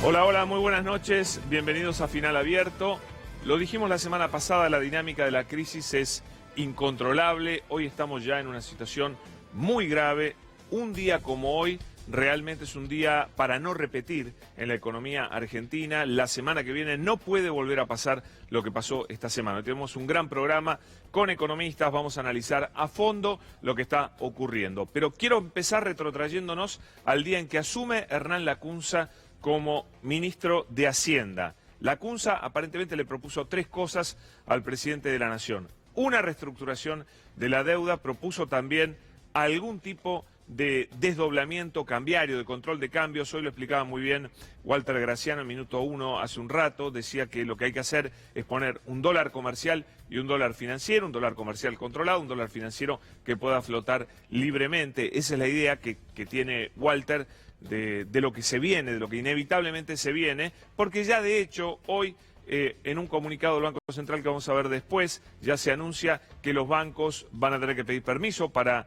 Hola, hola, muy buenas noches, bienvenidos a Final Abierto. Lo dijimos la semana pasada, la dinámica de la crisis es incontrolable. Hoy estamos ya en una situación muy grave. Un día como hoy realmente es un día para no repetir en la economía argentina. La semana que viene no puede volver a pasar lo que pasó esta semana. Tenemos un gran programa con economistas, vamos a analizar a fondo lo que está ocurriendo. Pero quiero empezar retrotrayéndonos al día en que asume Hernán Lacunza como ministro de Hacienda. Lacunza aparentemente le propuso tres cosas al presidente de la Nación. Una reestructuración de la deuda, propuso también algún tipo de desdoblamiento cambiario, de control de cambios. Hoy lo explicaba muy bien Walter Graciano en Minuto 1 hace un rato. Decía que lo que hay que hacer es poner un dólar comercial y un dólar financiero, un dólar comercial controlado, un dólar financiero que pueda flotar libremente. Esa es la idea que tiene Walter de lo que se viene, de lo que inevitablemente se viene, porque ya de hecho hoy en un comunicado del Banco Central que vamos a ver después, ya se anuncia que los bancos van a tener que pedir permiso para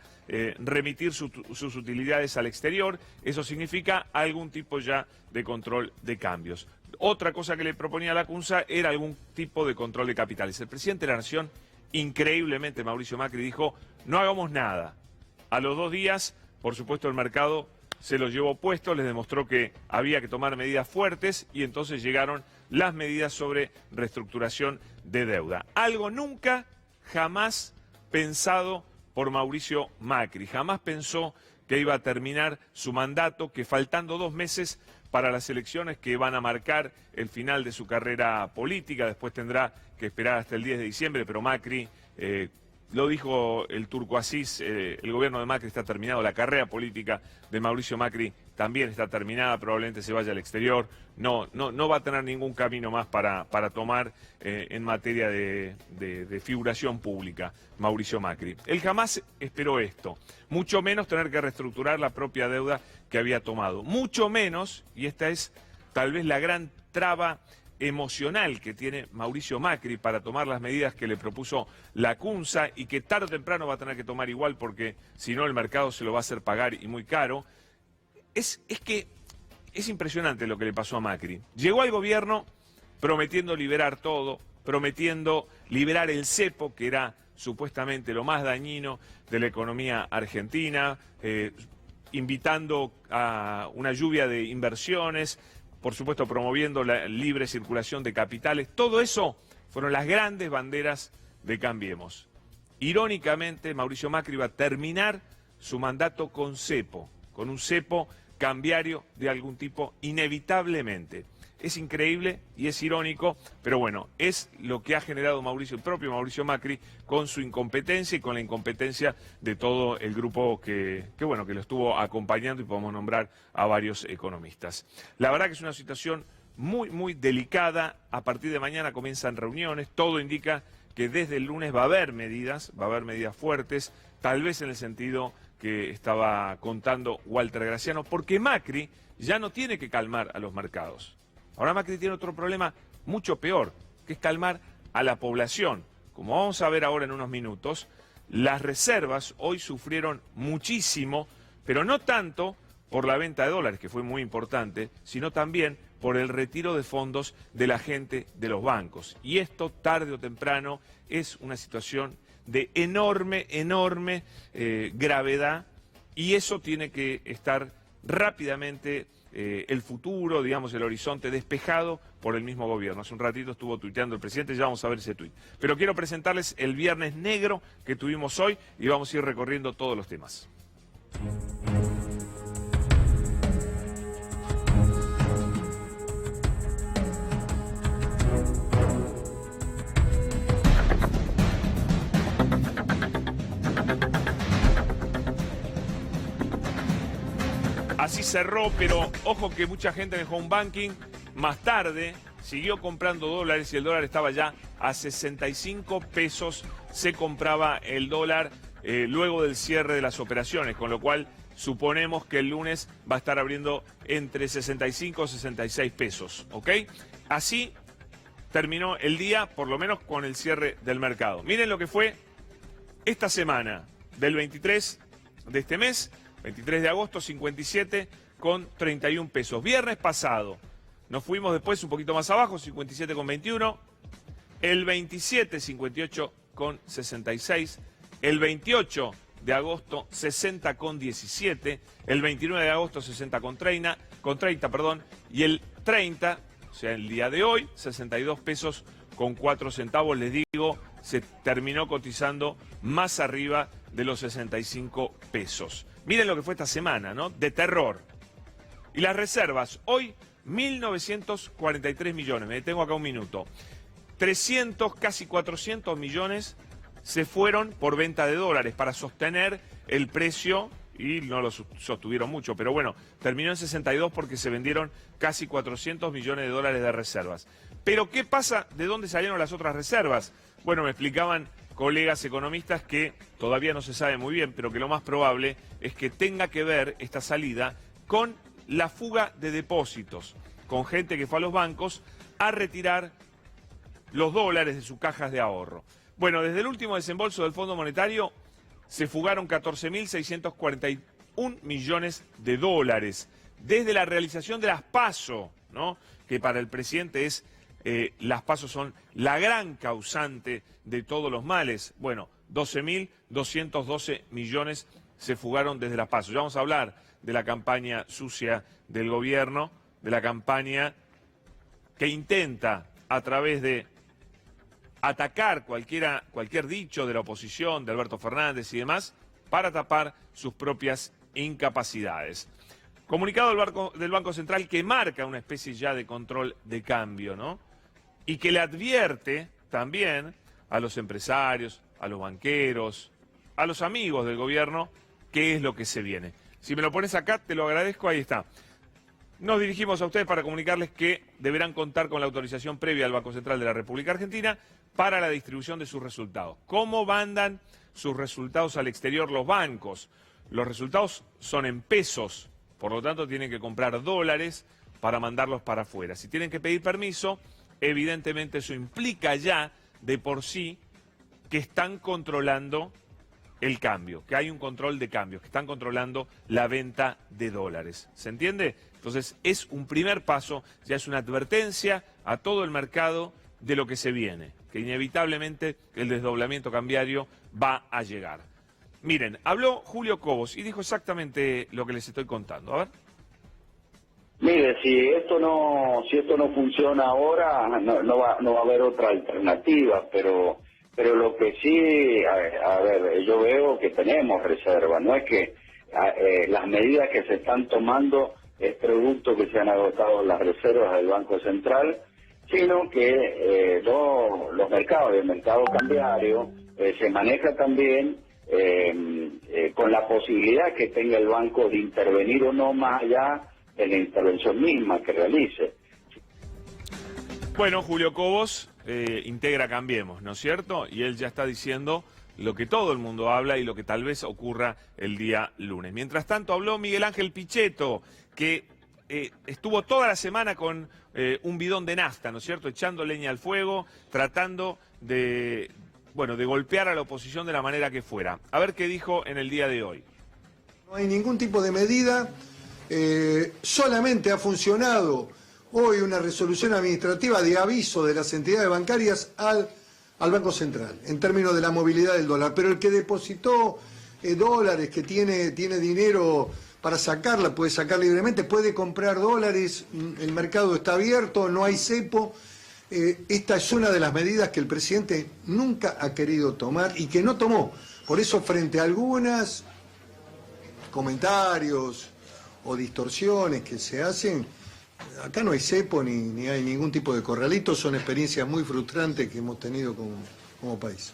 remitir sus utilidades al exterior. Eso significa algún tipo ya de control de cambios. Otra cosa que le proponía Lacunza era algún tipo de control de capitales. El presidente de la Nación, increíblemente Mauricio Macri, dijo: no hagamos nada. A los 2 días, por supuesto, el mercado se los llevó puestos, les demostró que había que tomar medidas fuertes y entonces llegaron las medidas sobre reestructuración de deuda. Algo nunca, jamás pensado por Mauricio Macri. Jamás pensó que iba a terminar su mandato, que faltando 2 meses para las elecciones que van a marcar el final de su carrera política, después tendrá que esperar hasta el 10 de diciembre, pero Macri... lo dijo el Turco Asís, el gobierno de Macri está terminado, la carrera política de Mauricio Macri también está terminada, probablemente se vaya al exterior, no va a tener ningún camino más para tomar en materia de figuración pública, Mauricio Macri. Él jamás esperó esto, mucho menos tener que reestructurar la propia deuda que había tomado, mucho menos, y esta es tal vez la gran traba emocional que tiene Mauricio Macri para tomar las medidas que le propuso Lacunza y que tarde o temprano va a tener que tomar igual porque si no el mercado se lo va a hacer pagar y muy caro. Es que es impresionante lo que le pasó a Macri. Llegó al gobierno prometiendo liberar todo, prometiendo liberar el cepo, que era supuestamente lo más dañino de la economía argentina, invitando a una lluvia de inversiones, por supuesto promoviendo la libre circulación de capitales. Todo eso fueron las grandes banderas de Cambiemos. Irónicamente, Mauricio Macri va a terminar su mandato con cepo, con un cepo cambiario de algún tipo, inevitablemente. Es increíble y es irónico, pero bueno, es lo que ha generado el propio Mauricio Macri con su incompetencia y con la incompetencia de todo el grupo que lo estuvo acompañando, y podemos nombrar a varios economistas. La verdad que es una situación muy, muy delicada. A partir de mañana comienzan reuniones, todo indica que desde el lunes va a haber medidas fuertes, tal vez en el sentido que estaba contando Walter Graciano, porque Macri ya no tiene que calmar a los mercados. Ahora Macri tiene otro problema mucho peor, que es calmar a la población. Como vamos a ver ahora en unos minutos, las reservas hoy sufrieron muchísimo, pero no tanto por la venta de dólares, que fue muy importante, sino también por el retiro de fondos de la gente de los bancos. Y esto, tarde o temprano, es una situación de enorme gravedad, y eso tiene que estar rápidamente el futuro, digamos, el horizonte despejado por el mismo gobierno. Hace un ratito estuvo tuiteando el presidente, ya vamos a ver ese tuit. Pero quiero presentarles el viernes negro que tuvimos hoy y vamos a ir recorriendo todos los temas. Así cerró, pero ojo que mucha gente en el home banking más tarde siguió comprando dólares y el dólar estaba ya a 65 pesos. Se compraba el dólar luego del cierre de las operaciones, con lo cual suponemos que el lunes va a estar abriendo entre 65 y 66 pesos, ¿ok? Así terminó el día, por lo menos con el cierre del mercado. Miren lo que fue esta semana, del 23 de este mes, 23 de agosto, 57,31 pesos. Viernes pasado, Nos fuimos después un poquito más abajo, 57,21. El 27, 58,66. El 28 de agosto, 60,17. El 29 de agosto, 60,30, y el 30, o sea, el día de hoy, 62 pesos con 4 centavos, les digo, se terminó cotizando más arriba de los 65 pesos. Miren lo que fue esta semana, ¿no? De terror. Y las reservas, hoy 1.943 millones, me detengo acá un minuto. 300, casi 400 millones se fueron por venta de dólares para sostener el precio, y no lo sostuvieron mucho, pero bueno, terminó en 62 porque se vendieron casi 400 millones de dólares de reservas. Pero ¿qué pasa? ¿De dónde salieron las otras reservas? Bueno, me explicaban colegas economistas que todavía no se sabe muy bien, pero que lo más probable es que tenga que ver esta salida con la fuga de depósitos, con gente que fue a los bancos a retirar los dólares de sus cajas de ahorro. Bueno, desde el último desembolso del Fondo Monetario se fugaron 14.641 millones de dólares. Desde la realización de las PASO, ¿no? Que para el presidente las PASO son la gran causante de todos los males. Bueno, 12.212 millones se fugaron desde las PASO. Ya vamos a hablar de la campaña sucia del gobierno, de la campaña que intenta a través de atacar cualquier dicho de la oposición, de Alberto Fernández y demás, para tapar sus propias incapacidades. Comunicado del Banco Central que marca una especie ya de control de cambio, ¿no? Y que le advierte también a los empresarios, a los banqueros, a los amigos del gobierno, qué es lo que se viene. Si me lo pones acá, te lo agradezco, ahí está. Nos dirigimos a ustedes para comunicarles que deberán contar con la autorización previa del Banco Central de la República Argentina para la distribución de sus resultados. ¿Cómo mandan sus resultados al exterior los bancos? Los resultados son en pesos, por lo tanto tienen que comprar dólares para mandarlos para afuera. Si tienen que pedir permiso, evidentemente eso implica ya de por sí que están controlando el cambio, que hay un control de cambios, que están controlando la venta de dólares. ¿Se entiende? Entonces es un primer paso, ya es una advertencia a todo el mercado de lo que se viene, que inevitablemente el desdoblamiento cambiario va a llegar. Miren, habló Julio Cobos y dijo exactamente lo que les estoy contando. A ver. Mire, si esto no funciona ahora, no va a haber otra alternativa, pero lo que sí, a ver, yo veo que tenemos reserva, no es que las medidas que se están tomando es producto que se han agotado las reservas del Banco Central, sino que los mercados, el mercado cambiario, se maneja también con la posibilidad que tenga el banco de intervenir o no más allá de la intervención misma que realice. Bueno, Julio Cobos integra Cambiemos, ¿no es cierto? Y él ya está diciendo lo que todo el mundo habla y lo que tal vez ocurra el día lunes. Mientras tanto habló Miguel Ángel Pichetto, que estuvo toda la semana con un bidón de nafta, ¿no es cierto?, echando leña al fuego, tratando de golpear a la oposición de la manera que fuera. A ver qué dijo en el día de hoy. No hay ningún tipo de medida, solamente ha funcionado hoy una resolución administrativa de aviso de las entidades bancarias al Banco Central, en términos de la movilidad del dólar. Pero el que depositó dólares, que tiene dinero para sacarla, puede sacar libremente, puede comprar dólares, el mercado está abierto, no hay cepo. Esta es una de las medidas que el presidente nunca ha querido tomar y que no tomó. Por eso, frente a algunos comentarios o distorsiones que se hacen, acá no hay cepo ni hay ningún tipo de corralito, son experiencias muy frustrantes que hemos tenido como país.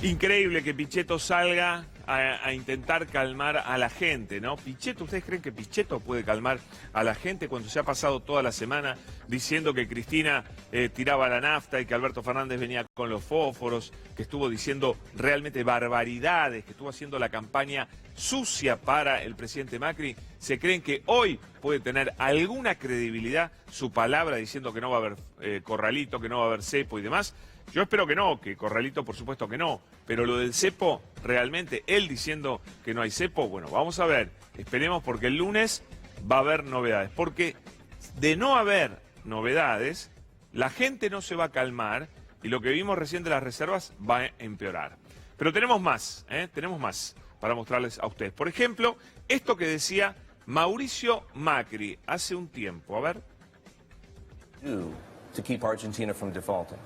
Increíble que Pichetto salga a intentar calmar a la gente, ¿no? Pichetto, ¿ustedes creen que Pichetto puede calmar a la gente cuando se ha pasado toda la semana diciendo que Cristina tiraba la nafta y que Alberto Fernández venía con los fósforos, que estuvo diciendo realmente barbaridades, que estuvo haciendo la campaña sucia para el presidente Macri? ¿Se creen que hoy puede tener alguna credibilidad su palabra diciendo que no va a haber corralito, que no va a haber cepo y demás? Yo espero que no, que corralito por supuesto que no, pero lo del cepo, realmente, él diciendo que no hay cepo, bueno, vamos a ver, esperemos porque el lunes va a haber novedades, porque de no haber novedades, la gente no se va a calmar y lo que vimos recién de las reservas va a empeorar. Pero tenemos más para mostrarles a ustedes. Por ejemplo, esto que decía Mauricio Macri hace un tiempo. A ver. To keep Argentina from defaulting?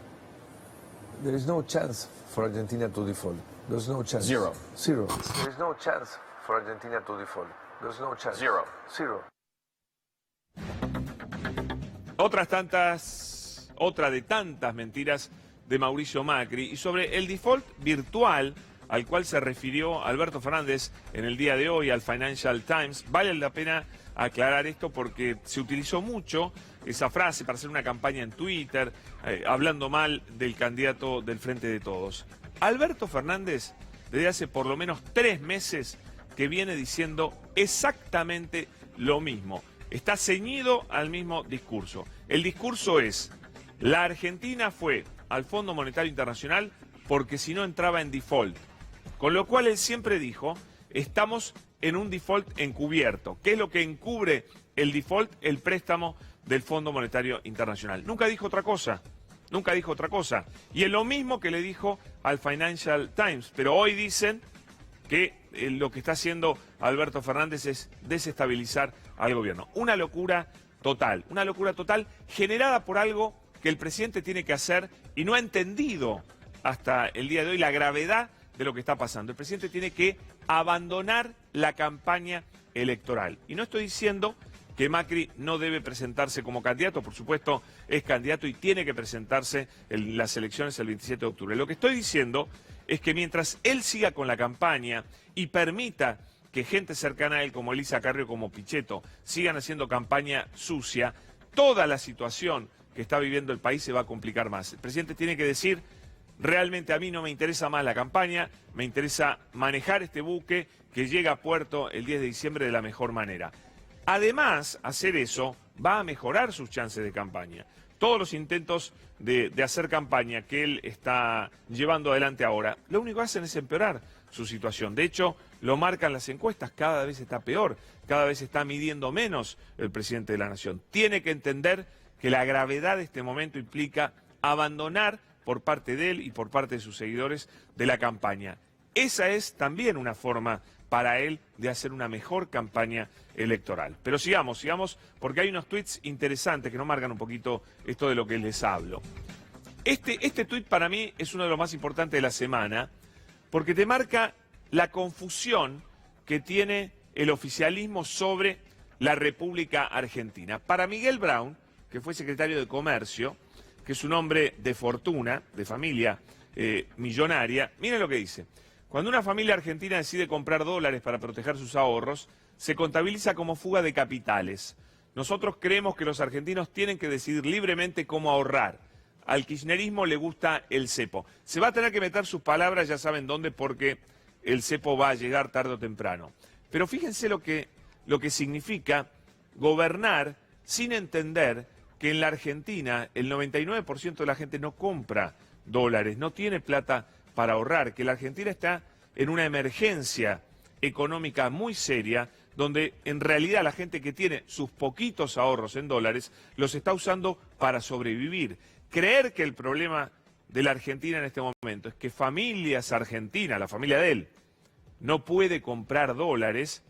There is no chance for Argentina to default. There's no chance. Zero. Zero. There is no chance for Argentina to default. There's no chance. Zero. Zero. Otra de tantas mentiras de Mauricio Macri y sobre el default virtual al cual se refirió Alberto Fernández en el día de hoy al Financial Times. Vale la pena aclarar esto porque se utilizó mucho esa frase para hacer una campaña en Twitter, hablando mal del candidato del Frente de Todos. Alberto Fernández, desde hace por lo menos 3 meses que viene diciendo exactamente lo mismo. Está ceñido al mismo discurso. El discurso es: la Argentina fue al Fondo Monetario Internacional porque si no entraba en default. Con lo cual él siempre dijo, estamos en un default encubierto. ¿Qué es lo que encubre el default? El préstamo del Fondo Monetario Internacional. Nunca dijo otra cosa. Nunca dijo otra cosa. Y es lo mismo que le dijo al Financial Times. Pero hoy dicen que lo que está haciendo Alberto Fernández es desestabilizar al gobierno. Una locura total generada por algo que el presidente tiene que hacer y no ha entendido hasta el día de hoy la gravedad de lo que está pasando. El presidente tiene que abandonar la campaña electoral. Y no estoy diciendo que Macri no debe presentarse como candidato, por supuesto es candidato y tiene que presentarse en las elecciones el 27 de octubre. Lo que estoy diciendo es que mientras él siga con la campaña y permita que gente cercana a él como Elisa Carrió, como Pichetto, sigan haciendo campaña sucia, toda la situación que está viviendo el país se va a complicar más. El presidente tiene que decir: realmente a mí no me interesa más la campaña, me interesa manejar este buque que llega a puerto el 10 de diciembre de la mejor manera. Además, hacer eso va a mejorar sus chances de campaña. Todos los intentos de hacer campaña que él está llevando adelante ahora, lo único que hacen es empeorar su situación. De hecho, lo marcan las encuestas, cada vez está peor, cada vez está midiendo menos el presidente de la Nación. Tiene que entender que la gravedad de este momento implica abandonar por parte de él y por parte de sus seguidores de la campaña. Esa es también una forma para él de hacer una mejor campaña electoral. Pero sigamos, porque hay unos tweets interesantes que nos marcan un poquito esto de lo que les hablo. Este tuit para mí es uno de los más importantes de la semana, porque te marca la confusión que tiene el oficialismo sobre la República Argentina. Para Miguel Brown, que fue secretario de Comercio, que es un hombre de fortuna, de familia millonaria, miren lo que dice. Cuando una familia argentina decide comprar dólares para proteger sus ahorros, se contabiliza como fuga de capitales. Nosotros creemos que los argentinos tienen que decidir libremente cómo ahorrar. Al kirchnerismo le gusta el cepo. Se va a tener que meter sus palabras, ya saben dónde, porque el cepo va a llegar tarde o temprano. Pero fíjense lo que significa gobernar sin entender que en la Argentina el 99% de la gente no compra dólares, no tiene plata para ahorrar, que la Argentina está en una emergencia económica muy seria, donde en realidad la gente que tiene sus poquitos ahorros en dólares los está usando para sobrevivir. Creer que el problema de la Argentina en este momento es que familias argentinas, la familia de él, no puede comprar dólares,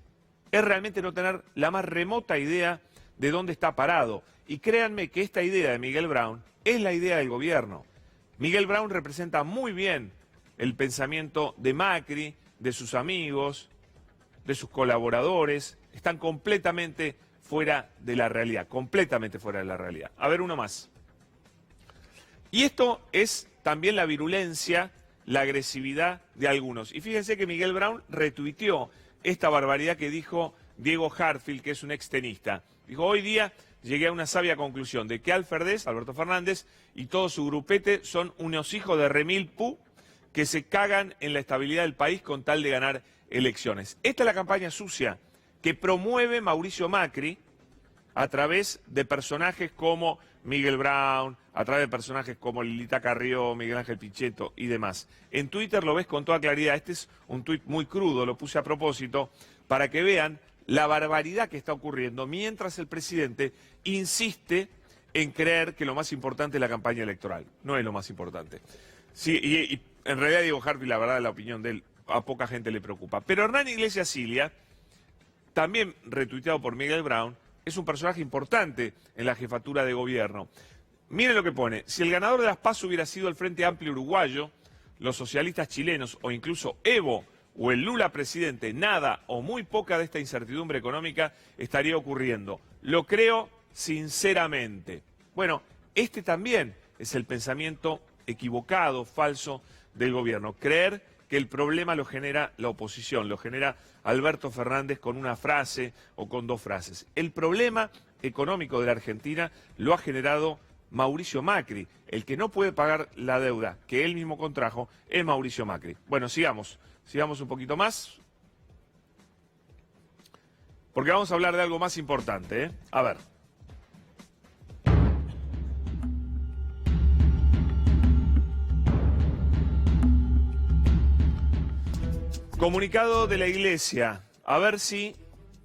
es realmente no tener la más remota idea de dónde está parado. Y créanme que esta idea de Miguel Brown es la idea del gobierno. Miguel Brown representa muy bien el pensamiento de Macri, de sus amigos, de sus colaboradores. Están completamente fuera de la realidad, completamente fuera de la realidad. A ver, uno más. Y esto es también la virulencia, la agresividad de algunos. Y fíjense que Miguel Brown retuiteó esta barbaridad que dijo Diego Hartfield, que es un extenista. Dijo: hoy día llegué a una sabia conclusión de que Alberto Fernández y todo su grupete son unos hijos de remil pu que se cagan en la estabilidad del país con tal de ganar elecciones. Esta es la campaña sucia que promueve Mauricio Macri a través de personajes como Miguel Brown, a través de personajes como Lilita Carrió, Miguel Ángel Pichetto y demás. En Twitter lo ves con toda claridad. Este es un tuit muy crudo, lo puse a propósito, para que vean la barbaridad que está ocurriendo mientras el presidente insiste en creer que lo más importante es la campaña electoral. No es lo más importante. Sí, y en realidad Diego Harvey, la verdad, la opinión de él a poca gente le preocupa. Pero Hernán Iglesias Cilia, también retuiteado por Miguel Brown, es un personaje importante en la jefatura de gobierno. Miren lo que pone: si el ganador de las PASO hubiera sido el Frente Amplio Uruguayo, los socialistas chilenos o incluso Evo o el Lula presidente, nada o muy poca de esta incertidumbre económica estaría ocurriendo. Lo creo sinceramente. Bueno, este también es el pensamiento equivocado, falso del gobierno. Creer que el problema lo genera la oposición, lo genera Alberto Fernández con una frase o con dos frases. El problema económico de la Argentina lo ha generado Mauricio Macri. El que no puede pagar la deuda que él mismo contrajo es Mauricio Macri. Bueno, sigamos un poquito más, porque vamos a hablar de algo más importante, ¿eh? A ver. Comunicado de la Iglesia. A ver si,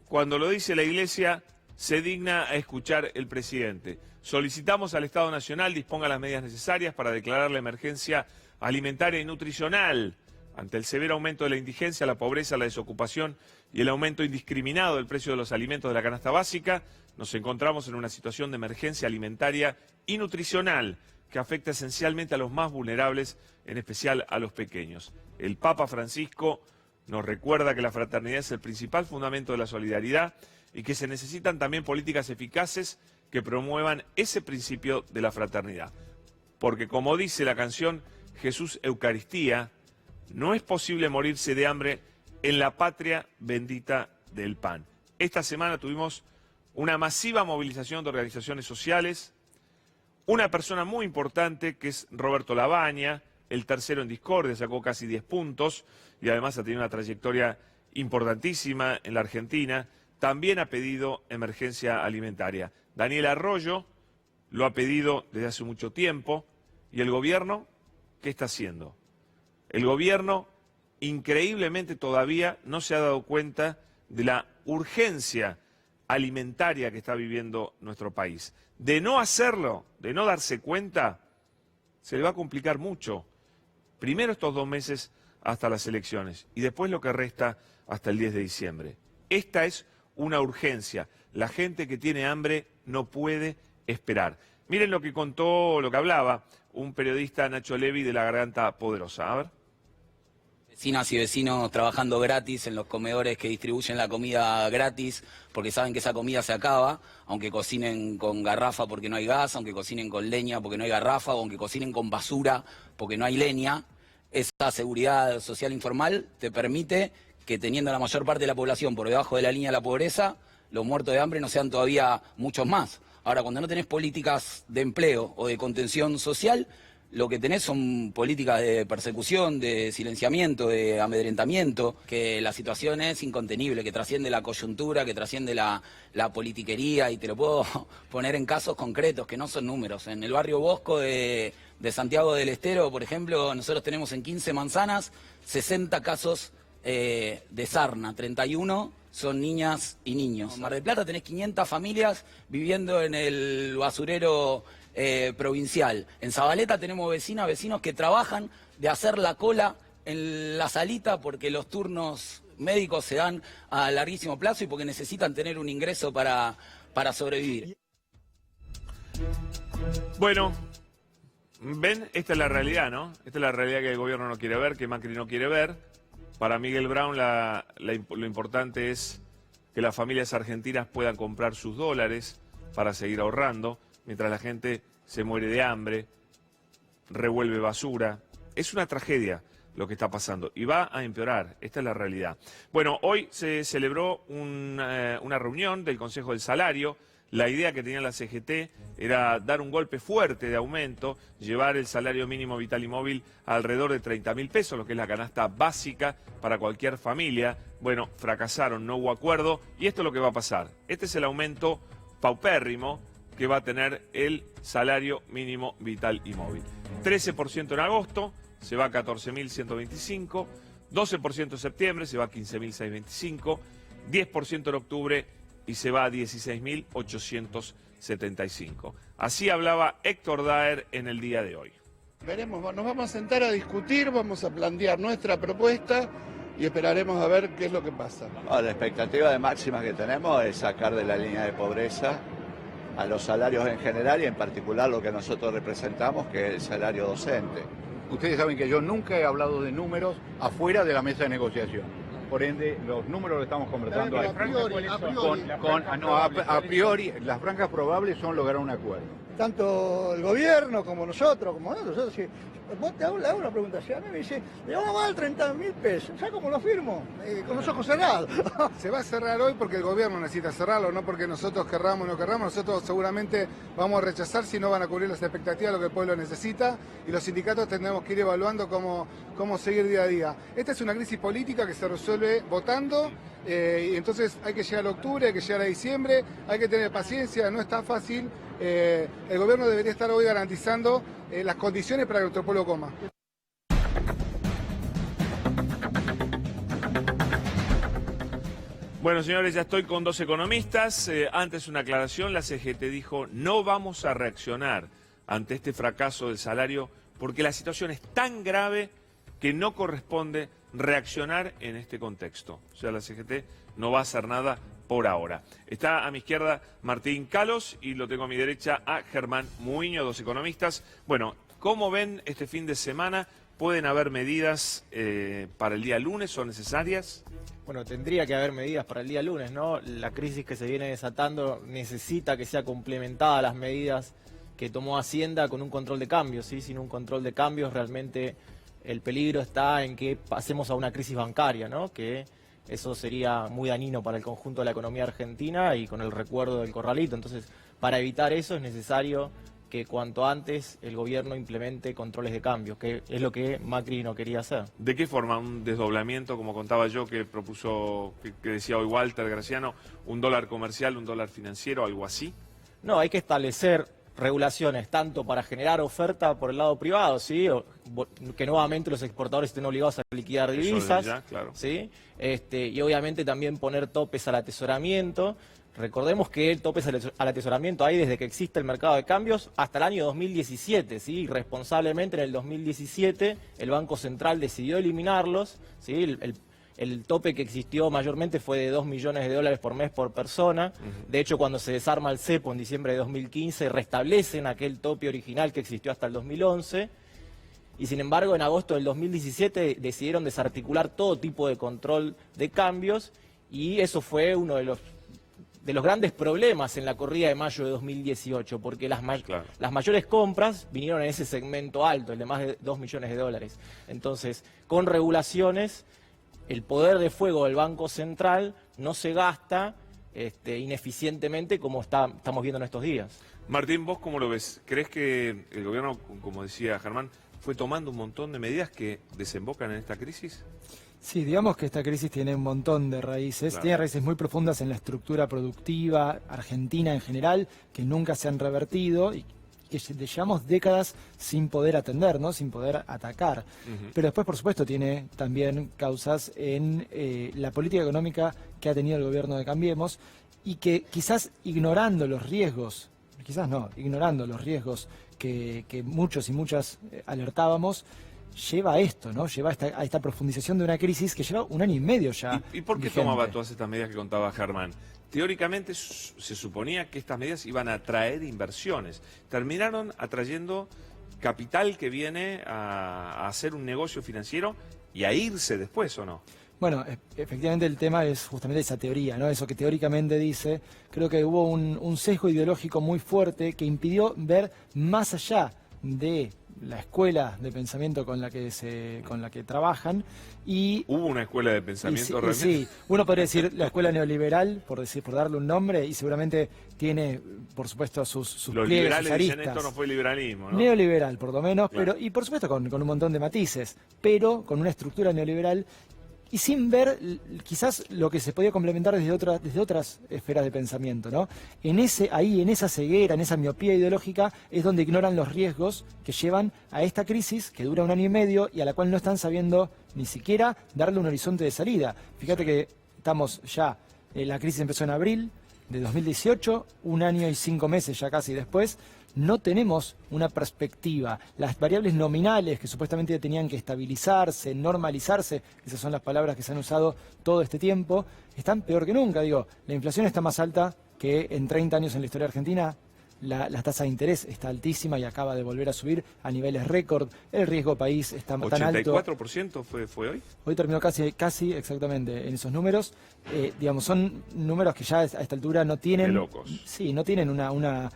cuando lo dice la Iglesia, se digna a escuchar el presidente. Solicitamos al Estado Nacional disponga las medidas necesarias para declarar la emergencia alimentaria y nutricional ante el severo aumento de la indigencia, la pobreza, la desocupación y el aumento indiscriminado del precio de los alimentos de la canasta básica. Nos encontramos en una situación de emergencia alimentaria y nutricional que afecta esencialmente a los más vulnerables, en especial a los pequeños. El Papa Francisco nos recuerda que la fraternidad es el principal fundamento de la solidaridad y que se necesitan también políticas eficaces que promuevan ese principio de la fraternidad. Porque, como dice la canción Jesús Eucaristía, no es posible morirse de hambre en la patria bendita del pan. Esta semana tuvimos una masiva movilización de organizaciones sociales, una persona muy importante que es Roberto Labaña, el tercero en discordia, sacó casi 10 puntos y además ha tenido una trayectoria importantísima en la Argentina, también ha pedido emergencia alimentaria. Daniel Arroyo lo ha pedido desde hace mucho tiempo. ¿Y el gobierno qué está haciendo? El gobierno, increíblemente, todavía no se ha dado cuenta de la urgencia alimentaria que está viviendo nuestro país. De no hacerlo, de no darse cuenta, se le va a complicar mucho. Primero estos 2 meses hasta las elecciones y después lo que resta hasta el 10 de diciembre. Esta es una urgencia. La gente que tiene hambre no puede esperar. Miren lo que contó, lo que hablaba un periodista, Nacho Levi, de La Garganta Poderosa. A ver. Vecinas y vecinos trabajando gratis en los comedores que distribuyen la comida gratis porque saben que esa comida se acaba, aunque cocinen con garrafa porque no hay gas, aunque cocinen con leña porque no hay garrafa, o aunque cocinen con basura porque no hay leña. Esa seguridad social informal te permite que, teniendo la mayor parte de la población por debajo de la línea de la pobreza, los muertos de hambre no sean todavía muchos más. Ahora, cuando no tenés políticas de empleo o de contención social, lo que tenés son políticas de persecución, de silenciamiento, de amedrentamiento, que la situación es incontenible, que trasciende la coyuntura, que trasciende la politiquería, y te lo puedo poner en casos concretos, que no son números. En el barrio Bosco de Santiago del Estero, por ejemplo, nosotros tenemos en 15 manzanas 60 casos de sarna, 31 son niñas y niños. En Mar del Plata tenés 500 familias viviendo en el basurero provincial. En Zabaleta tenemos vecinos que trabajan de hacer la cola en la salita porque los turnos médicos se dan a larguísimo plazo y porque necesitan tener un ingreso para sobrevivir. Bueno, ven, esta es la realidad, ¿no? Esta es la realidad que el gobierno no quiere ver, que Macri no quiere ver. Para Miguel Brown lo importante es que las familias argentinas puedan comprar sus dólares para seguir ahorrando, mientras la gente se muere de hambre, revuelve basura. Es una tragedia lo que está pasando y va a empeorar. Esta es la realidad. Bueno, hoy se celebró una reunión del Consejo del Salario. La idea que tenía la CGT era dar un golpe fuerte de aumento, llevar el salario mínimo vital y móvil a alrededor de 30.000 pesos, lo que es la canasta básica para cualquier familia. Bueno, fracasaron, no hubo acuerdo y esto es lo que va a pasar. Este es el aumento paupérrimo que va a tener el salario mínimo vital y móvil. 13% en agosto, se va a 14.125, 12% en septiembre, se va a 15.625, 10% en octubre y se va a 16.875. Así hablaba Héctor Daer en el día de hoy. Veremos, nos vamos a sentar a discutir, vamos a plantear nuestra propuesta y esperaremos a ver qué es lo que pasa. La expectativa de máxima que tenemos es sacar de la línea de pobreza a los salarios en general y en particular lo que nosotros representamos, que es el salario docente. Ustedes saben que yo nunca he hablado de números afuera de la mesa de negociación. Por ende, los números los estamos conversando ahí. A priori, las franjas probables son lograr un acuerdo. Tanto el gobierno como nosotros, si vos te hago una pregunta, si a mí me dice, le vamos a dar 30.000 pesos, ¿sabes cómo lo firmo? Con los ojos cerrados. Se va a cerrar hoy porque el gobierno necesita cerrarlo, no porque nosotros querramos o no querramos. Nosotros seguramente vamos a rechazar si no van a cubrir las expectativas de lo que el pueblo necesita, y los sindicatos tendremos que ir evaluando cómo seguir día a día. Esta es una crisis política que se resuelve votando, y entonces hay que llegar a octubre, hay que llegar a diciembre, hay que tener paciencia, no está fácil. El gobierno debería estar hoy garantizando las condiciones para que nuestro pueblo coma. Bueno, señores, ya estoy con dos economistas. Antes una aclaración, la CGT dijo no vamos a reaccionar ante este fracaso del salario porque la situación es tan grave que no corresponde reaccionar en este contexto. O sea, la CGT no va a hacer nada por ahora. Está a mi izquierda Martín Calos y lo tengo a mi derecha a Germán Muiño, dos economistas. Bueno, ¿cómo ven este fin de semana? ¿Pueden haber medidas para el día lunes? ¿Son necesarias? Bueno, tendría que haber medidas para el día lunes, ¿no? La crisis que se viene desatando necesita que sea complementada a las medidas que tomó Hacienda con un control de cambios, ¿sí? Sin un control de cambios realmente el peligro está en que pasemos a una crisis bancaria, ¿no? Que eso sería muy dañino para el conjunto de la economía argentina y con el recuerdo del corralito. Entonces, para evitar eso es necesario que cuanto antes el gobierno implemente controles de cambios, que es lo que Macri no quería hacer. ¿De qué forma? ¿Un desdoblamiento, como contaba yo, que propuso, que decía hoy Walter Graciano, un dólar comercial, un dólar financiero, algo así? No, hay que establecer regulaciones tanto para generar oferta por el lado privado, ¿sí? Que nuevamente los exportadores estén obligados a liquidar divisas, ya, claro. ¿sí? Y obviamente también poner topes al atesoramiento. Recordemos que el tope al atesoramiento hay desde que existe el mercado de cambios hasta el año 2017, ¿sí? Irresponsablemente en el 2017 el Banco Central decidió eliminarlos, ¿sí? El tope que existió mayormente fue de $2 millones por mes por persona. De hecho, cuando se desarma el cepo en diciembre de 2015, restablecen aquel tope original que existió hasta el 2011. Y sin embargo, en agosto del 2017 decidieron desarticular todo tipo de control de cambios, y eso fue uno de los grandes problemas en la corrida de mayo de 2018, porque las mayores compras vinieron en ese segmento alto, el de más de $2 millones. Entonces, con regulaciones, el poder de fuego del Banco Central no se gasta ineficientemente como estamos viendo en estos días. Martín, ¿vos cómo lo ves? ¿Crees que el gobierno, como decía Germán, fue tomando un montón de medidas que desembocan en esta crisis? Sí, digamos que esta crisis tiene un montón de raíces, tiene raíces muy profundas en la estructura productiva argentina en general, que nunca se han revertido y que llevamos décadas sin poder atender, ¿no? Sin poder atacar. Pero después, por supuesto, tiene también causas en la política económica que ha tenido el gobierno de Cambiemos, y que quizás ignorando los riesgos, ignorando los riesgos que muchos y muchas alertábamos, lleva a esto, ¿no? Lleva a esta profundización de una crisis que lleva 1 año y medio ya. ¿Y por qué tomaba todas estas medidas que contaba Germán? Teóricamente se suponía que estas medidas iban a atraer inversiones. Terminaron atrayendo capital que viene a hacer un negocio financiero y a irse después, ¿o no? Bueno, efectivamente el tema es justamente esa teoría, ¿no? Eso que teóricamente dice. Creo que hubo un sesgo ideológico muy fuerte que impidió ver más allá de la escuela de pensamiento con la que trabajan. Y hubo una escuela de pensamiento realmente. Sí, uno podría decir la escuela neoliberal, por darle un nombre, y seguramente tiene, por supuesto, sus los pliegues, liberales sus aristas. dicen esto no fue liberalismo, ¿no? Neoliberal, por lo menos, claro. Pero, y por supuesto con un montón de matices, pero con una estructura neoliberal y sin ver quizás lo que se podía complementar desde otras esferas de pensamiento, ¿no? En esa ceguera, en esa miopía ideológica, es donde ignoran los riesgos que llevan a esta crisis que dura 1 año y medio y a la cual no están sabiendo ni siquiera darle un horizonte de salida. Fíjate que estamos ya La crisis empezó en abril de 2018, 1 año y 5 meses ya casi después. No tenemos una perspectiva. Las variables nominales que supuestamente tenían que estabilizarse, normalizarse, esas son las palabras que se han usado todo este tiempo, están peor que nunca. Digo, la inflación está más alta que en 30 años en la historia argentina. La tasa de interés está altísima y acaba de volver a subir a niveles récord. El riesgo país está tan alto. ¿84% fue hoy? Hoy terminó casi exactamente en esos números. Digamos, son números que ya a esta altura no tienen... De locos. Sí, no tienen una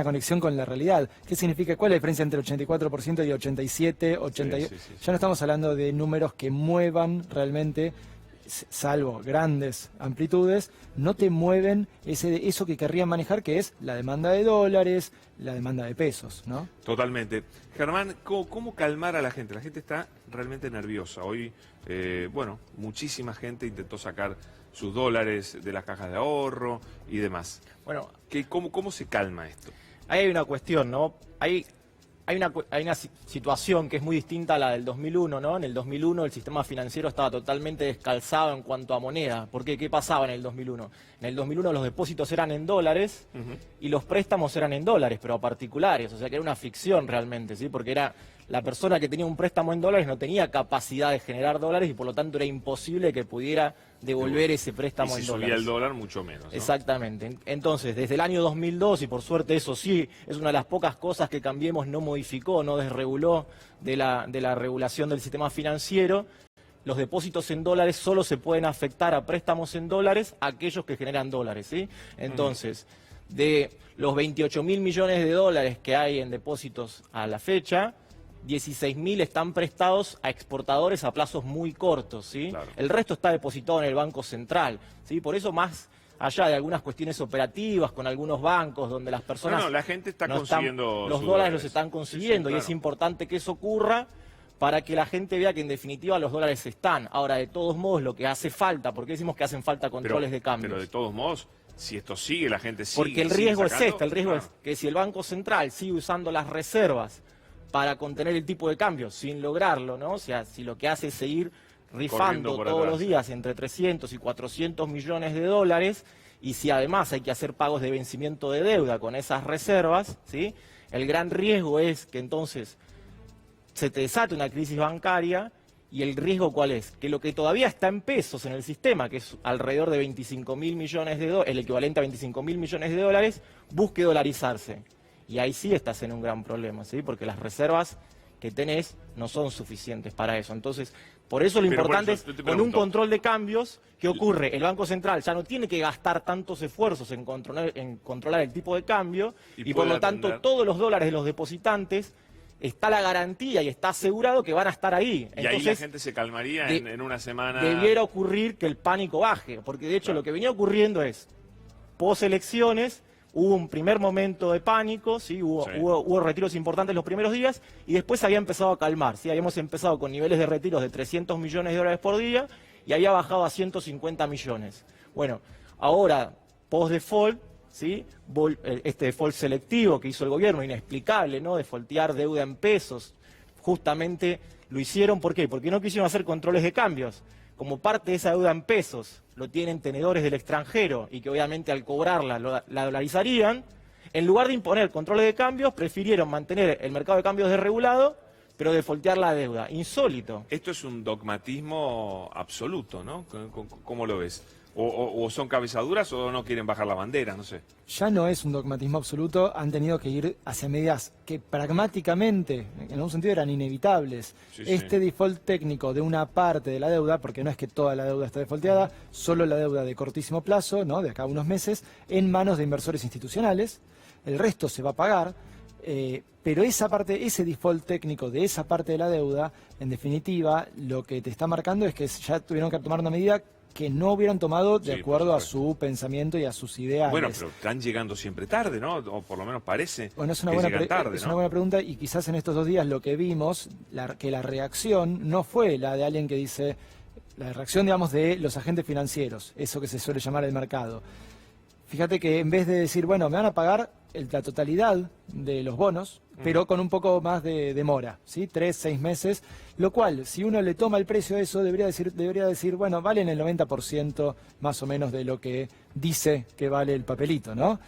conexión con la realidad. ¿Qué significa? ¿Cuál es la diferencia entre 84% y 87, 88? Sí. Ya no estamos hablando de números que muevan realmente, salvo grandes amplitudes, no te mueven eso que querrían manejar, que es la demanda de dólares, la demanda de pesos, ¿no? Totalmente. Germán, ¿cómo calmar a la gente? La gente está realmente nerviosa. Hoy, muchísima gente intentó sacar sus dólares de las cajas de ahorro y demás. Bueno, ¿Cómo se calma esto? Ahí hay una cuestión, ¿no? Hay una situación que es muy distinta a la del 2001, ¿no? En el 2001 el sistema financiero estaba totalmente descalzado en cuanto a moneda. ¿Por qué? ¿Qué pasaba en el 2001? En el 2001 los depósitos eran en dólares y los préstamos eran en dólares, pero a particulares. O sea que era una ficción realmente, ¿sí? Porque era la persona que tenía un préstamo en dólares no tenía capacidad de generar dólares y por lo tanto era imposible que pudiera devolver ese préstamo en dólares. Y si subía el dólar, mucho menos, ¿no? Exactamente. Entonces, desde el año 2002, y por suerte eso sí, es una de las pocas cosas que Cambiemos no modificó, no desreguló de la regulación del sistema financiero, los depósitos en dólares solo se pueden afectar a préstamos en dólares a aquellos que generan dólares, ¿sí? Entonces, de los 28.000 millones de dólares que hay en depósitos a la fecha, 16.000 están prestados a exportadores a plazos muy cortos, ¿sí? Claro. El resto está depositado en el Banco Central, ¿sí? Por eso, más allá de algunas cuestiones operativas con algunos bancos donde las personas... la gente está consiguiendo los dólares los están consiguiendo, claro. Y es importante que eso ocurra para que la gente vea que en definitiva los dólares están. Ahora, de todos modos, lo que hace falta, ¿por qué decimos que hacen falta controles de cambio? Pero de todos modos, si esto sigue, la gente sigue... Porque el riesgo es el riesgo es que si el Banco Central sigue usando las reservas para contener el tipo de cambio sin lograrlo, ¿no? O sea, si lo que hace es seguir rifando todos los días entre 300 y 400 millones de dólares, y si además hay que hacer pagos de vencimiento de deuda con esas reservas, ¿sí? El gran riesgo es que entonces se te desate una crisis bancaria. ¿Y el riesgo cuál es? Que lo que todavía está en pesos en el sistema, que es alrededor de 25.000 millones de dólares, el equivalente a 25.000 millones de dólares, busque dolarizarse. Y ahí sí estás en un gran problema, ¿sí? Porque las reservas que tenés no son suficientes para eso. Entonces, por eso lo importante es, con un control de cambios, ¿qué ocurre? El Banco Central ya no tiene que gastar tantos esfuerzos en controlar el tipo de cambio, y por lo tanto todos los dólares de los depositantes está la garantía y está asegurado que van a estar ahí. Entonces, y ahí la gente se calmaría en una semana. Debiera ocurrir que el pánico baje, porque de hecho lo que venía ocurriendo es, post elecciones, hubo un primer momento de pánico, ¿sí? Hubo retiros importantes los primeros días y después había empezado a calmar, ¿sí? Habíamos empezado con niveles de retiros de 300 millones de dólares por día y había bajado a 150 millones. Bueno, ahora, post-default, ¿sí? Este default selectivo que hizo el gobierno, inexplicable, ¿no? Defaultear deuda en pesos, justamente lo hicieron, ¿por qué? Porque no quisieron hacer controles de cambios. Como parte de esa deuda en pesos lo tienen tenedores del extranjero y que obviamente al cobrarla la dolarizarían, en lugar de imponer controles de cambios, prefirieron mantener el mercado de cambios desregulado, pero defaultear la deuda. Insólito. Esto es un dogmatismo absoluto, ¿no? ¿Cómo lo ves? O son cabezaduras o no quieren bajar la bandera, no sé. Ya no es un dogmatismo absoluto, han tenido que ir hacia medidas que pragmáticamente, en algún sentido, eran inevitables. Default técnico de una parte de la deuda, porque no es que toda la deuda está defaulteada, solo la deuda de cortísimo plazo, ¿no? De acá a unos meses, en manos de inversores institucionales, el resto se va a pagar, pero esa parte, ese default técnico de esa parte de la deuda, en definitiva, lo que te está marcando es que ya tuvieron que tomar una medida que no hubieran tomado de acuerdo a su pensamiento y a sus ideales. Bueno, pero están llegando siempre tarde, ¿no? O por lo menos parece bueno, es una que buena llegan tarde, es una buena pregunta, y quizás en estos 2 días lo que vimos, que la reacción no fue la de alguien que dice, la reacción, digamos, de los agentes financieros, eso que se suele llamar el mercado. Fíjate que en vez de decir, bueno, me van a pagar la totalidad de los bonos, pero con un poco más de demora, ¿sí? 3, 6 meses, lo cual, si uno le toma el precio a eso, debería decir, bueno, valen el 90% más o menos de lo que dice que vale el papelito, ¿no?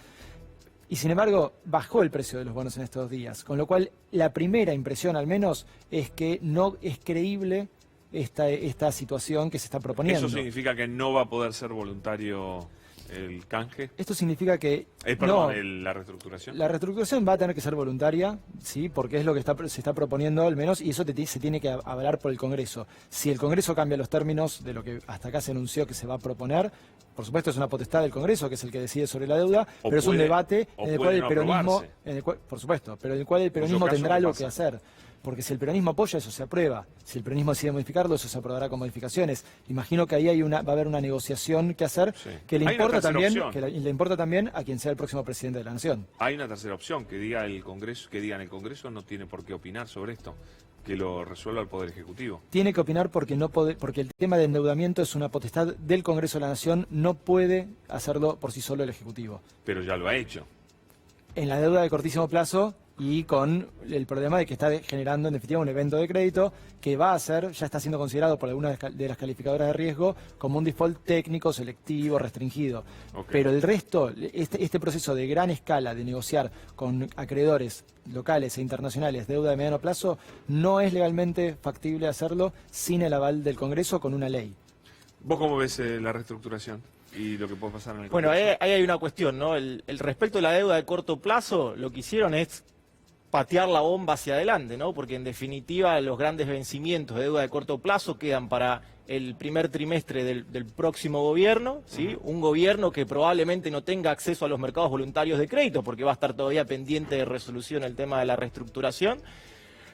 Y sin embargo, bajó el precio de los bonos en estos días, con lo cual la primera impresión al menos es que no es creíble esta situación que se está proponiendo. ¿Eso significa que no va a poder ser voluntario el canje? Esto significa que... la reestructuración. La reestructuración va a tener que ser voluntaria, ¿sí? Porque es lo que se está proponiendo al menos, y eso se tiene que avalar por el Congreso. Si el Congreso cambia los términos de lo que hasta acá se anunció que se va a proponer, por supuesto es una potestad del Congreso, que es el que decide sobre la deuda, pero es un debate en el cual el peronismo... por supuesto, pero en el cual el peronismo tendrá algo que hacer. Porque si el peronismo apoya, eso se aprueba. Si el peronismo decide modificarlo, eso se aprobará con modificaciones. Imagino que ahí va a haber una negociación que hacer, que le importa también a quien sea el próximo presidente de la Nación. Hay una tercera opción, que diga el Congreso, no tiene por qué opinar sobre esto, que lo resuelva el Poder Ejecutivo. Tiene que opinar porque el tema de endeudamiento es una potestad del Congreso de la Nación, no puede hacerlo por sí solo el Ejecutivo. Pero ya lo ha hecho. En la deuda de cortísimo plazo y con el problema de que está generando en definitiva un evento de crédito que va a ser, ya está siendo considerado por algunas de las calificadoras de riesgo como un default técnico, selectivo, restringido. Pero el resto, este proceso de gran escala de negociar con acreedores locales e internacionales deuda de mediano plazo, no es legalmente factible hacerlo sin el aval del Congreso con una ley. ¿Vos cómo ves la reestructuración y lo que puede pasar en el Bueno, Congreso? ahí hay una cuestión, ¿no? El respecto de la deuda de corto plazo, lo que hicieron es patear la bomba hacia adelante, ¿no? Porque en definitiva los grandes vencimientos de deuda de corto plazo quedan para el primer trimestre del próximo gobierno, ¿sí? Un gobierno que probablemente no tenga acceso a los mercados voluntarios de crédito porque va a estar todavía pendiente de resolución el tema de la reestructuración.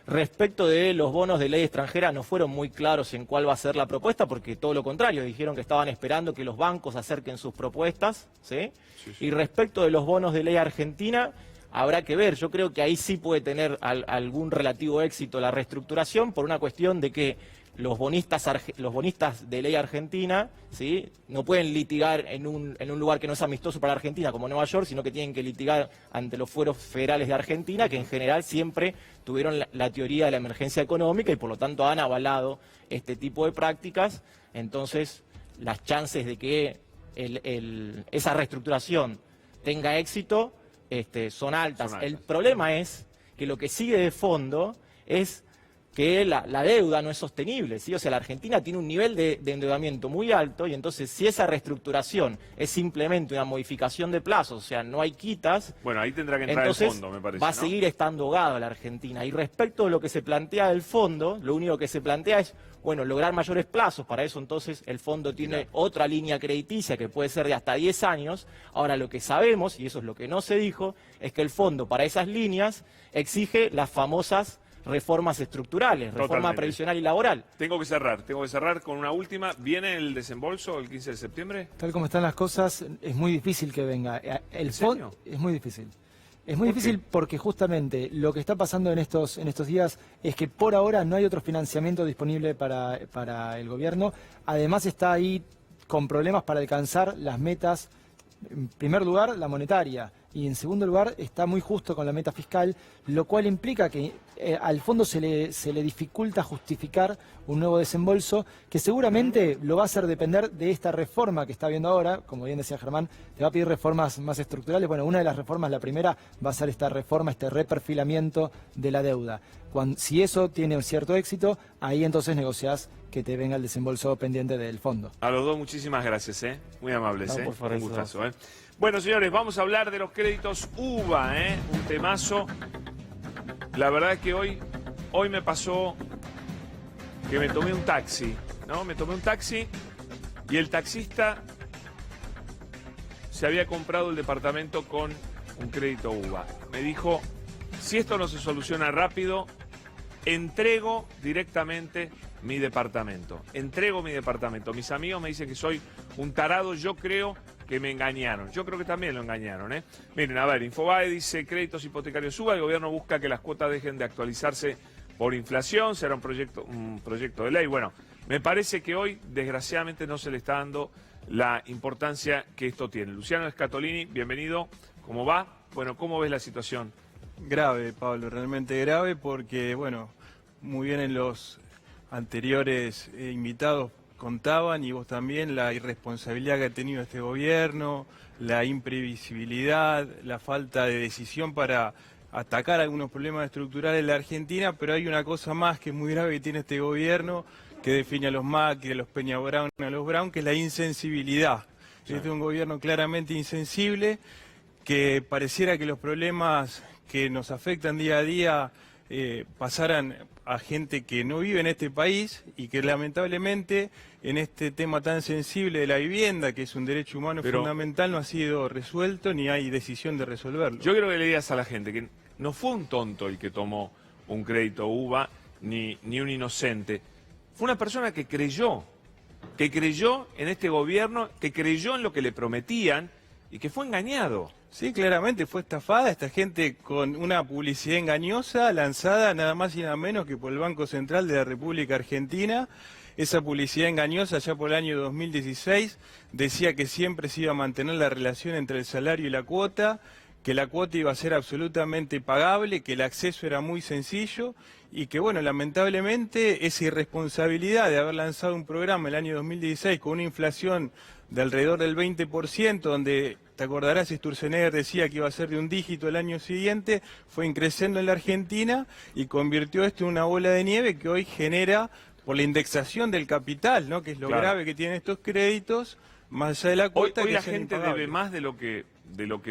Respecto de los bonos de ley extranjera, no fueron muy claros en cuál va a ser la propuesta, porque todo lo contrario, dijeron que estaban esperando que los bancos acerquen sus propuestas, ¿sí? Y respecto de los bonos de ley argentina, habrá que ver. Yo creo que ahí sí puede tener algún relativo éxito la reestructuración por una cuestión de que los bonistas de ley argentina, ¿sí? No pueden litigar en un lugar que no es amistoso para Argentina, como Nueva York, sino que tienen que litigar ante los fueros federales de Argentina, que en general siempre tuvieron la teoría de la emergencia económica y por lo tanto han avalado este tipo de prácticas. Entonces, las chances de que esa reestructuración tenga éxito son altas. El problema es que lo que sigue de fondo es que la deuda no es sostenible, ¿sí? O sea, la Argentina tiene un nivel de endeudamiento muy alto y entonces si esa reestructuración es simplemente una modificación de plazos, o sea, no hay quitas, bueno, ahí tendrá que entrar el fondo, me parece, va a seguir estando ahogada la Argentina. Y respecto de lo que se plantea del fondo, lo único que se plantea es, bueno, lograr mayores plazos. Para eso entonces el fondo tiene otra línea crediticia que puede ser de hasta 10 años. Ahora lo que sabemos, y eso es lo que no se dijo, es que el fondo para esas líneas exige las famosas reformas estructurales, reforma previsional y laboral. Tengo que cerrar con una última. ¿Viene el desembolso el 15 de septiembre? Tal como están las cosas, es muy difícil que venga. ¿En serio? Es muy difícil. Es muy difícil porque justamente lo que está pasando en estos días es que por ahora no hay otro financiamiento disponible para el gobierno. Además está ahí con problemas para alcanzar las metas. En primer lugar, la monetaria, y en segundo lugar está muy justo con la meta fiscal, lo cual implica que al fondo se le dificulta justificar un nuevo desembolso que seguramente lo va a hacer depender de esta reforma que está viendo ahora. Como bien decía Germán, te va a pedir reformas más estructurales. Bueno, una de las reformas, la primera, va a ser esta reforma, este reperfilamiento de la deuda. Si eso tiene un cierto éxito, ahí entonces negociás que te venga el desembolso pendiente del fondo. A los dos muchísimas gracias, muy amables, no, por favor, un gustazo. Bueno, señores, vamos a hablar de los créditos UVA, un temazo. La verdad es que hoy me pasó que me tomé un taxi, ¿no? Me tomé un taxi y el taxista se había comprado el departamento con un crédito UVA. Me dijo, si esto no se soluciona rápido, entrego directamente mi departamento. Entrego mi departamento. Mis amigos me dicen que soy un tarado. Yo creo que me engañaron. Yo creo que también lo engañaron, Miren, a ver, Infobae dice, créditos hipotecarios suba, el gobierno busca que las cuotas dejen de actualizarse por inflación, será un proyecto de ley. Bueno, me parece que hoy, desgraciadamente, no se le está dando la importancia que esto tiene. Luciano Scatolini, bienvenido. ¿Cómo va? Bueno, ¿cómo ves la situación? Grave, Pablo, realmente grave porque, bueno, muy bien en los anteriores invitados contaban y vos también la irresponsabilidad que ha tenido este gobierno, la imprevisibilidad, la falta de decisión para atacar algunos problemas estructurales de la Argentina, pero hay una cosa más que es muy grave que tiene este gobierno, que define a los Macri, a los Peña Brown, a los Brown, que es la insensibilidad. Sí. Este es un gobierno claramente insensible, que pareciera que los problemas que nos afectan día a día pasaran a gente que no vive en este país y que lamentablemente en este tema tan sensible de la vivienda, que es un derecho humano fundamental, no ha sido resuelto ni hay decisión de resolverlo. Yo quiero que le digas a la gente que no fue un tonto el que tomó un crédito UBA, ni un inocente. Fue una persona que creyó en este gobierno, que creyó en lo que le prometían y que fue engañado. Sí, claramente fue estafada esta gente con una publicidad engañosa lanzada nada más y nada menos que por el Banco Central de la República Argentina. Esa publicidad engañosa ya por el año 2016 decía que siempre se iba a mantener la relación entre el salario y la cuota, que la cuota iba a ser absolutamente pagable, que el acceso era muy sencillo y que, bueno, lamentablemente esa irresponsabilidad de haber lanzado un programa el año 2016 con una inflación de alrededor del 20%, donde, te acordarás, Sturzenegger decía que iba a ser de un dígito el año siguiente, fue increciendo en la Argentina y convirtió esto en una bola de nieve que hoy genera, por la indexación del capital, ¿no?, que es lo grave que tienen estos créditos, más allá de la cuota. Hoy la gente debe más de lo que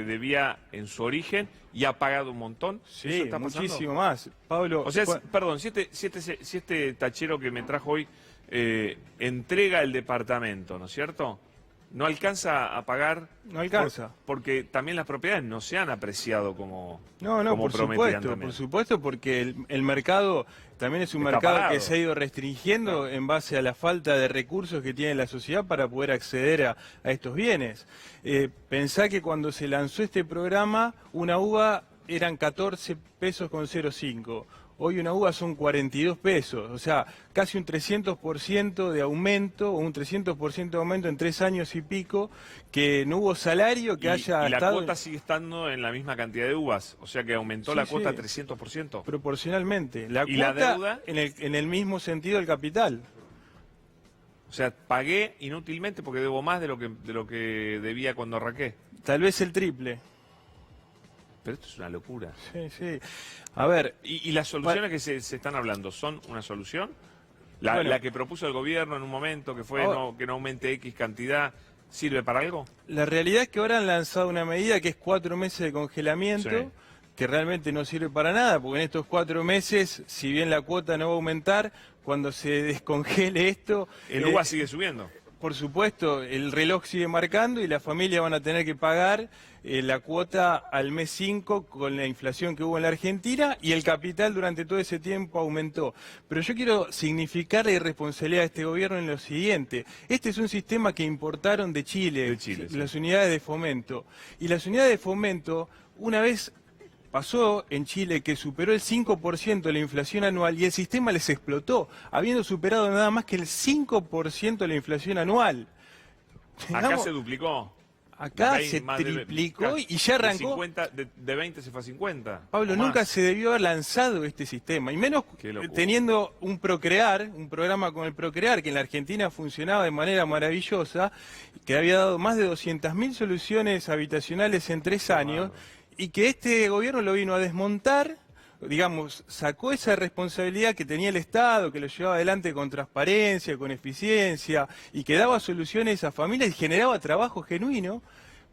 debía en su origen y ha pagado un montón. Sí, está muchísimo más. Pablo, o sea, perdón, si este tachero que me trajo hoy entrega el departamento, ¿no es cierto?, no alcanza a pagar. No alcanza. Porque también las propiedades no se han apreciado como por supuesto, porque el mercado también es un mercado que se ha ido restringiendo en base a la falta de recursos que tiene la sociedad para poder acceder a estos bienes. Pensá que cuando se lanzó este programa, una uva eran 14 pesos con 0,5. Hoy una uva son 42 pesos, o sea, casi un 300% de aumento, o un 300% de aumento en 3 años y pico, que no hubo salario que haya la estado... cuota sigue estando en la misma cantidad de uvas, o sea que aumentó la cuota 300%. Proporcionalmente. La ¿Y cuota la deuda? En el mismo sentido del capital. O sea, pagué inútilmente porque debo más de lo que debía cuando arranqué. Tal vez el triple. Pero esto es una locura. Sí. A ver... ¿Y las soluciones que se están hablando son una solución? La que propuso el gobierno en un momento, que fue que no aumente X cantidad, ¿sirve para algo? La realidad es que ahora han lanzado una medida que es 4 meses de congelamiento, que realmente no sirve para nada, porque en estos 4 meses, si bien la cuota no va a aumentar, cuando se descongele esto... El UBA sigue subiendo. Por supuesto, el reloj sigue marcando y las familias van a tener que pagar la cuota al mes 5 con la inflación que hubo en la Argentina y el capital durante todo ese tiempo aumentó. Pero yo quiero significar la irresponsabilidad de este gobierno en lo siguiente. Este es un sistema que importaron de Chile, las unidades de fomento. Y las unidades de fomento, una vez... pasó en Chile que superó el 5% de la inflación anual y el sistema les explotó, habiendo superado nada más que el 5% de la inflación anual. Acá se duplicó. Acá se triplicó y ya arrancó. De 20 se fue a 50. Pablo, nunca se debió haber lanzado este sistema, y menos teniendo un Procrear, un programa como el Procrear, que en la Argentina funcionaba de manera maravillosa, que había dado más de 200.000 soluciones habitacionales en 3 años, y que este gobierno lo vino a desmontar, digamos, sacó esa responsabilidad que tenía el Estado, que lo llevaba adelante con transparencia, con eficiencia, y que daba soluciones a familias y generaba trabajo genuino,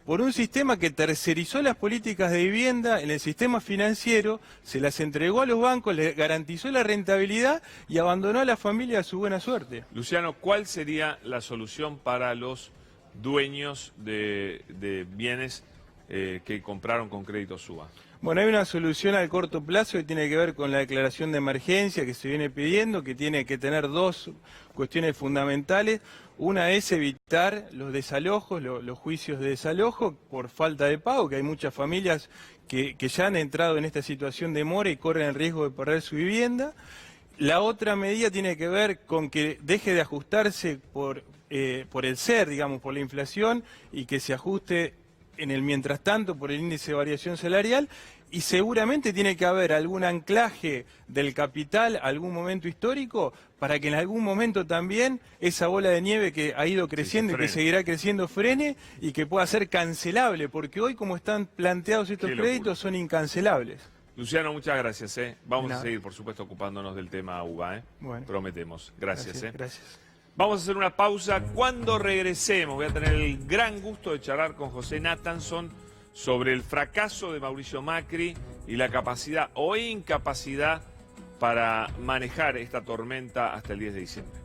por un sistema que tercerizó las políticas de vivienda en el sistema financiero, se las entregó a los bancos, les garantizó la rentabilidad y abandonó a la familia a su buena suerte. Luciano, ¿cuál sería la solución para los dueños de bienes que compraron con créditos UBA? Bueno, hay una solución al corto plazo que tiene que ver con la declaración de emergencia que se viene pidiendo, que tiene que tener 2 cuestiones fundamentales. Una es evitar los desalojos, los juicios de desalojo por falta de pago, que hay muchas familias que ya han entrado en esta situación de mora y corren el riesgo de perder su vivienda. La otra medida tiene que ver con que deje de ajustarse por el SER, digamos, por la inflación, y que se ajuste en el mientras tanto por el índice de variación salarial, y seguramente tiene que haber algún anclaje del capital, algún momento histórico, para que en algún momento también esa bola de nieve que ha ido creciendo y que seguirá creciendo frene y que pueda ser cancelable, porque hoy como están planteados estos créditos son incancelables. Luciano, muchas gracias. Vamos a seguir, por supuesto, ocupándonos del tema UBA. Bueno. Prometemos. Gracias. Gracias. Vamos a hacer una pausa. Cuando regresemos voy a tener el gran gusto de charlar con José Nathanson sobre el fracaso de Mauricio Macri y la capacidad o incapacidad para manejar esta tormenta hasta el 10 de diciembre.